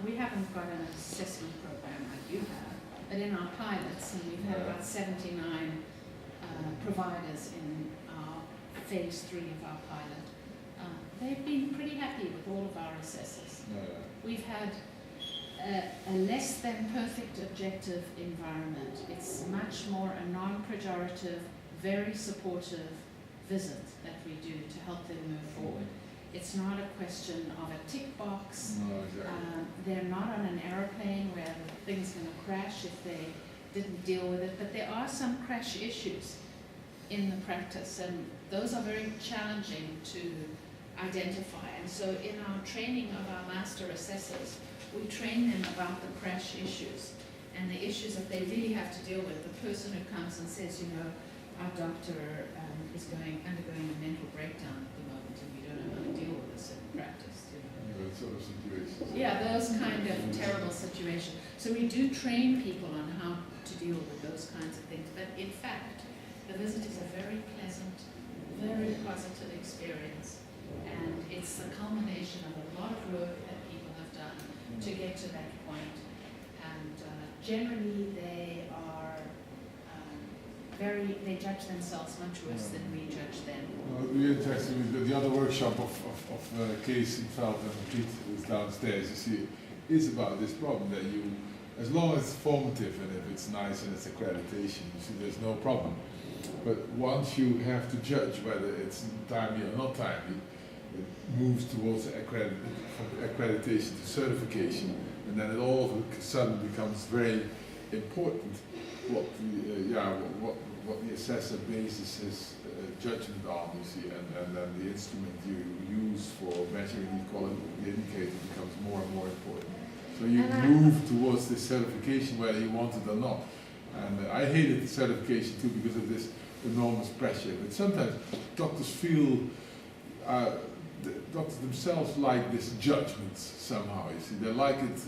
we haven't got an assessment program like you have, but in our pilots, and we've had about 79 providers in our phase 3 of our pilot, they've been pretty happy with all of our assessors. We've had a less than perfect objective environment. It's much more a non-pejorative, very supportive visit that we do to help them move forward. It's not a question of a tick box. No, exactly. They're not on an aeroplane where the thing's going to crash if they didn't deal with it, but there are some crash issues in the practice, and those are very challenging to identify. And so in our training of our master assessors, we train them about the crash issues and the issues that they really have to deal with. The person who comes and says, you know, our doctor is undergoing a mental breakdown at the moment and we don't know how to deal with this in practice. You know. That sort of situation. Yeah, those kind of terrible situations. So we do train people on how to deal with those kinds of things. But in fact, the visit is a very pleasant, very positive experience. And it's the culmination of a lot of work that people have done to get to that point. And generally they are they judge themselves much worse than we judge them. Really interesting. The other workshop of Kees, Veld and Piet is downstairs, you see, is about this problem that you, as long as it's formative and if it's nice and it's accreditation, you see, there's no problem. But once you have to judge whether it's timely or not timely, it moves towards accreditation to certification, and then it all of a sudden becomes very important what the assessor bases his judgment on, you see, and then the instrument you use for measuring the indicator becomes more and more important. So you move towards this certification whether you want it or not. And I hated the certification too because of this enormous pressure. But sometimes doctors feel, the doctors themselves like this judgment somehow, you see. They like it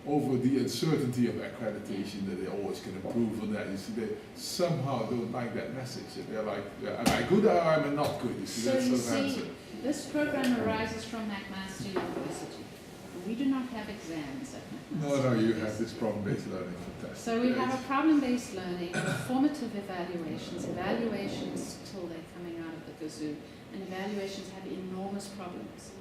over the uncertainty of accreditation, that they always can improve on that. You see, they somehow don't like that message. They're like, am I good or am I not good? You see, so that's you sort of see, answer. this program arises from McMaster University. We do not have exams at McMaster. No, you have this problem-based learning. Fantastic. So we have a problem-based learning, formative evaluations till they're coming out of the kazoo, and evaluations have enormous problems.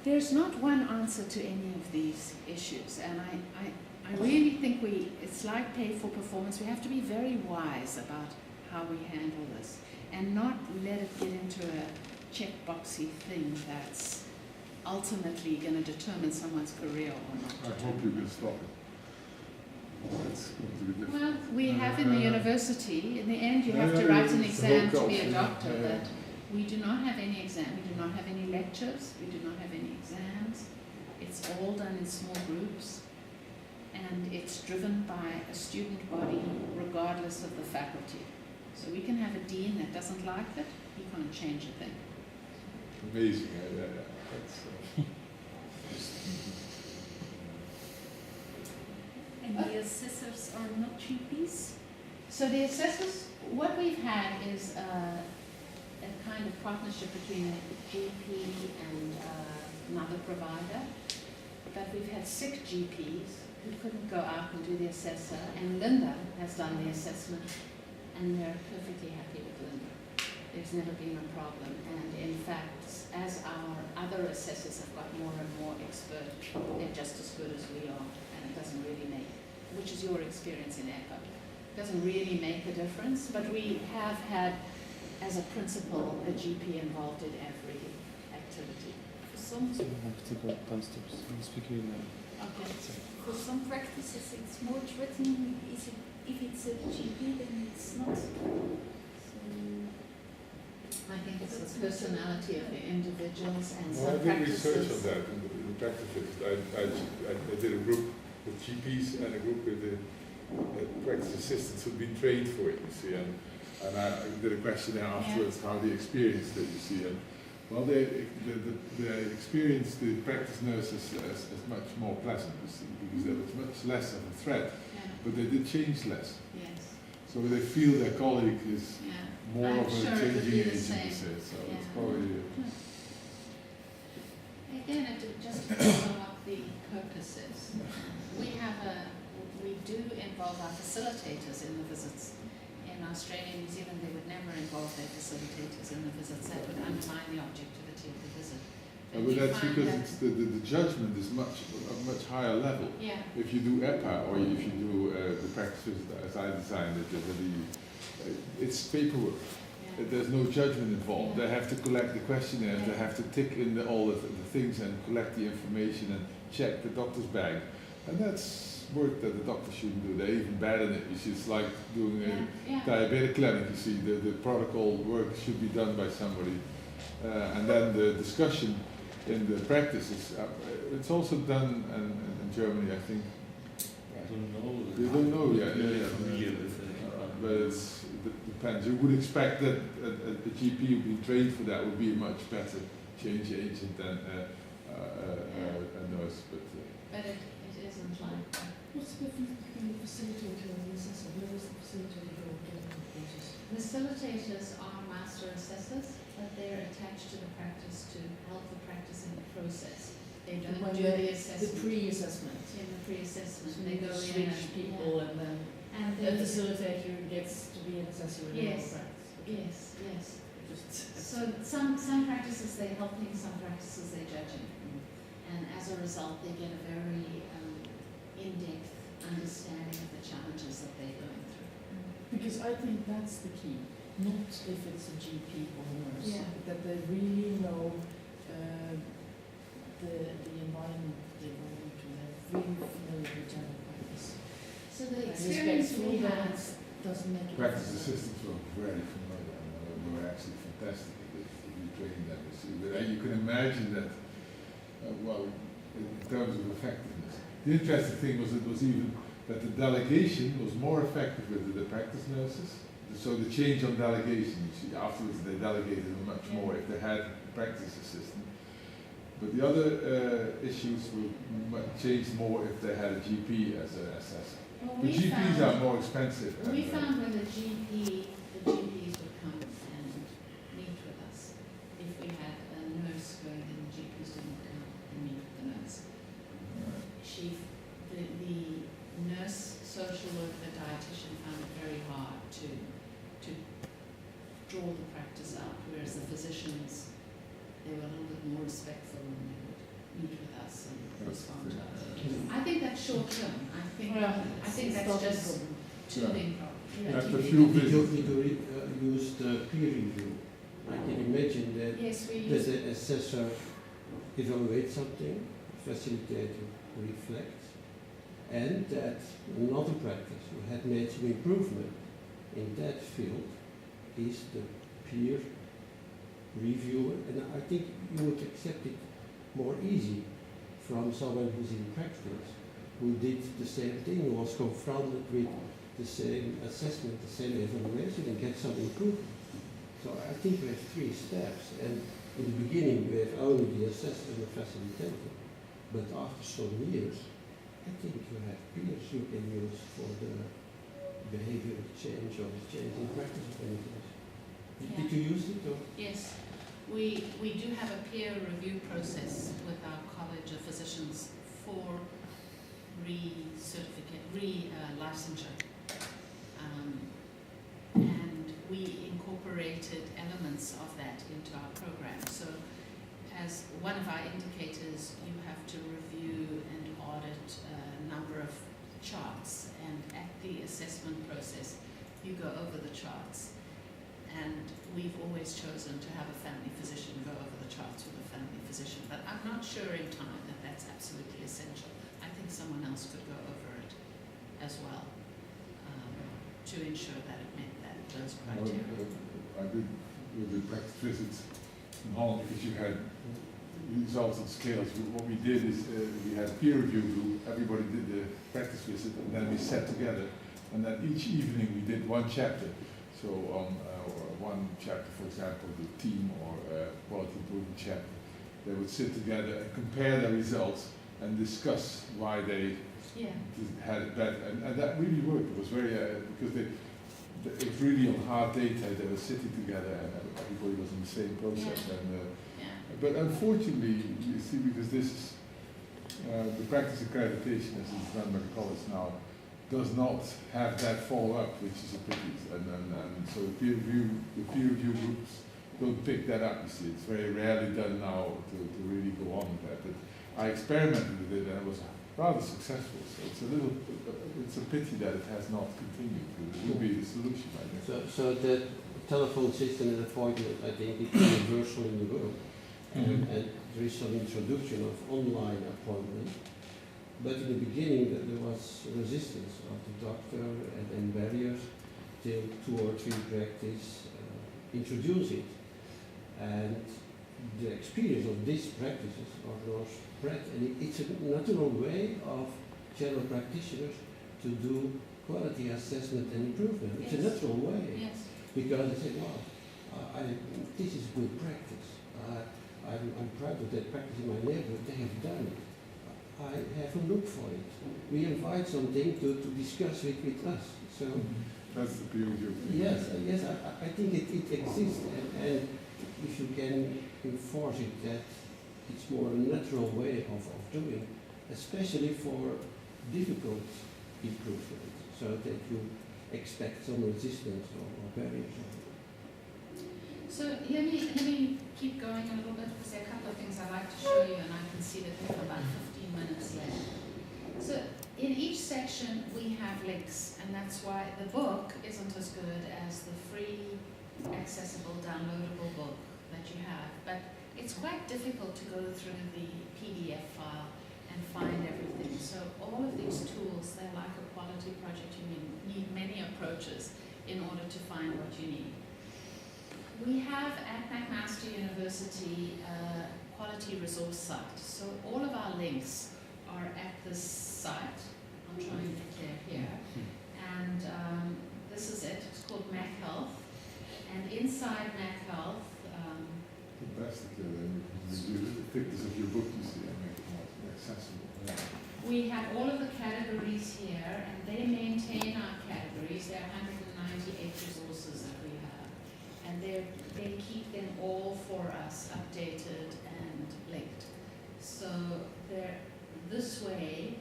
There's not one answer to any of these issues, and I really think it's like pay for performance. We have to be very wise about how we handle this and not let it get into a checkboxy thing that's ultimately going to determine someone's career or not. I hope you will stop it. That's going to be difficult. Well, we have in the university, in the end you have to write an exam to be a doctor, but we do not have any exam, we do not have any lectures, we do not have any exams. It's all done in small groups, and it's driven by a student body regardless of the faculty. So we can have a dean that doesn't like it, he can't change a thing. Amazing, That's, And the assessors are not GPs? So the assessors, what we've had is a kind of partnership between a GP and another provider. But we've had sick GPs who couldn't go out and do the assessor, and Linda has done the assessment, and they're perfectly happy with Linda. There's never been a problem, and in fact, as our other assessors have got more and more expert, they're just as good as we are, and it doesn't really make, which is your experience in EQuiP, doesn't really make a difference, but we have had, as a principal, a GP involved in every activity. For some, Okay. for some practices it's more threatening if it's a GP then it's not. I think it's the personality of the individuals and well, some I did research on practices. that in the practice. I did a group with GPs and a group with the practice assistants who've been trained for it, you see, and I did a questionnaire afterwards how they experienced it, you see, and well, they experienced the practice nurses as much more pleasant, you see, because there was much less of a threat, but they did change less. Yes. So they feel their colleague is more I'm of a sure it would changing be the agent, same. you see, so it's probably... Again, it just follow up the purposes. We do involve our facilitators in the visits. In Australia and New Zealand, they would never involve their facilitators in the visits. That would undermine the objectivity of the visit. But that's because it's the judgment is a much higher level. Yeah. If you do EPA or if you do the practices as I designed it, it's paperwork. Yeah. There's no judgment involved. Yeah. They have to collect the questionnaire, Yeah. they have to tick in all the things and collect the information and check the doctor's bag. And that's work that the doctor shouldn't do. They're even bad at it. It's like doing a diabetic clinic, you see. The protocol work should be done by somebody. And then the discussion in the practices, it's also done in Germany, I think. I don't know. You don't know yet, yeah. But it depends. You would expect that a GP who would be trained for that would be a much better change agent than a nurse. But it isn't like that. What's the difference between the facilitator and the assessor? Where is the facilitator role getting the process? Facilitators are master assessors, but they're attached to the practice to help the practice in the process. They don't When do they- the assessment. The pre-assessment. In the pre-assessment, So they you go in switch and people and then and the they, facilitator gets to be an assessor in Yes. the practice. yes, yes. Just- So some practices they're helping, some practices they're judging, and as a result, they get a very in-depth understanding of the challenges that they're going through. Because I think that's the key, not if it's a GP or a nurse, Yeah. that they really know the environment they go into. They're really familiar with general practice. So the And experience respectful we that have, it doesn't make a Practice difference. assistants were very familiar and they were actually fantastic if you train them. And you can imagine that, in terms of effectiveness. The interesting thing was even that the delegation was more effective with the practice nurses. So the change on delegation, you see, afterwards they delegated much more if they had a practice assistant. But the other issues would change more if they had a GP as an assessor. well, The we GPs are found, more expensive. we and, found when the GPs would come and meet with us. If we had a nurse going in, the GPs didn't come and meet with the nurse. The nurse, social worker, dietitian found it very hard to draw the practice out, whereas the physicians, they were a little bit more respectful when they would meet with us and respond to us. I think that's short term. I think that's just tooling problem. After a few We visits. used peer review. I can imagine that Yes, we that use, the assessor evaluates something, facilitator reflects, and that another practice who had made some improvement in that field is the peer reviewer, and I think you would accept it more easy from someone who's in practice, who did the same thing, who was confronted with the same assessment, the same evaluation, and get some improvement. So I think we have 3 steps, and in the beginning we have only the assessor and the facilitator, but after some years, I think you have peers you can use for the behavioral change or the change in practice of anything. Did you use it or? yes, we do have a peer review process with our College of Physicians for licensure. And we incorporated elements of that into our program. So as one of our indicators, you have to review and audit a number of charts, and at the assessment process, you go over the charts. And we've always chosen to have a family physician go over the charts with a family physician, but I'm not sure in time that that's absolutely essential. I think someone else could go over it as well, to ensure that it met those criteria. I did with the practice visits in Holland because you had results on scales. What we did is we had a peer review group, everybody did the practice visit, and then we sat together, and then each evening we did one chapter. So on one chapter, for example, the team or quality improvement chapter, they would sit together and compare their results and discuss why they had it better, and that really worked. It was very because it was really on hard data. They were sitting together and everybody was in the same process. Yeah. And but unfortunately, you see, because this is the practice accreditation, as it's done by the college now, does not have that follow-up, which is a pity. And so the peer review groups don't pick that up, you see. It's very rarely done now to really go on with that. But I experimented with it and it was rather successful. So it's a pity that it has not continued. It would be the solution, I think. So the telephone system and appointment, I think, is universal in the world. And there is some introduction of online appointment. But in the beginning, there was resistance of the doctor and barriers till 2 or 3 practices introduce it. And the experience of these practices are now spread. And it's a natural way of general practitioners to do quality assessment and improvement. It's a natural way. Yes. Because they say, wow, this is good practice. I'm proud of that practice in my neighborhood. They have done it. I have a look for it. We invite something to discuss with us. So that's the beauty of it. yes, I think it exists, and if you can enforce it, that it's more a natural way of doing, especially for difficult improvement, so that you expect some resistance or barriers. So let me keep going a little bit because there are a couple of things I'd like to show you, and I can see that we have about 15 minutes left. So in each section we have links, and that's why the book isn't as good as the free, accessible, downloadable book that you have. But it's quite difficult to go through the PDF file and find everything. So all of these tools, they're like a quality project. You need many approaches in order to find what you need. We have at McMaster University a quality resource site. So all of our links are at this site. I'll try and get there here. And this is it. It's called Mac Health. And inside Mac Health, Fantastic, the thickness of your book, you see, and make it more accessible. Yeah. we have all of the categories here, and they maintain our categories. There are 198 resources that we have. And they keep them all for us, updated and linked. So this way,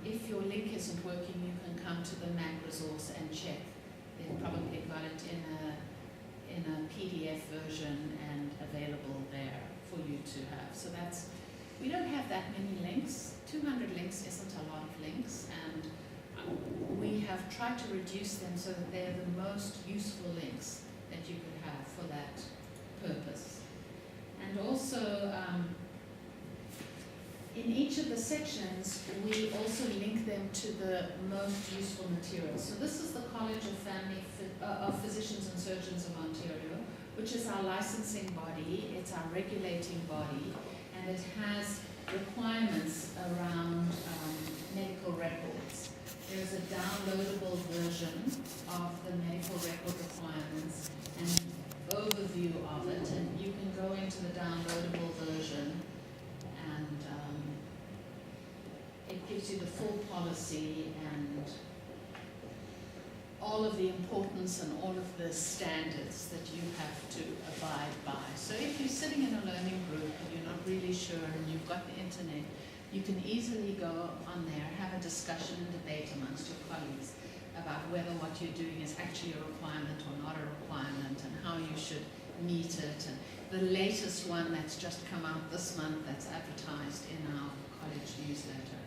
if your link isn't working, you can come to the Mac resource and check. They've probably got it in a PDF version and available there for you to have. So we don't have that many links. 200 links isn't a lot of links, and we have tried to reduce them so that they're the most useful links that you could have for that purpose. And also, in each of the sections, we also link them to the most useful materials. So this is the College of Physicians and Surgeons of Ontario, which is our licensing body, it's our regulating body, and it has requirements around medical records. There's a downloadable version of the medical record requirements and an overview of it, and you can go into the downloadable version and it gives you the full policy and all of the importance and all of the standards that you have to abide by. So if you're sitting in a learning group and you're not really sure and you've got the internet, you can easily go on there, have a discussion and debate amongst your colleagues about whether what you're doing is actually a requirement or not a requirement and how you should meet it. And the latest one that's just come out this month that's advertised in our college newsletter,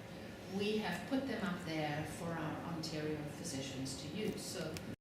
we have put them up there for our Ontario physicians to use. So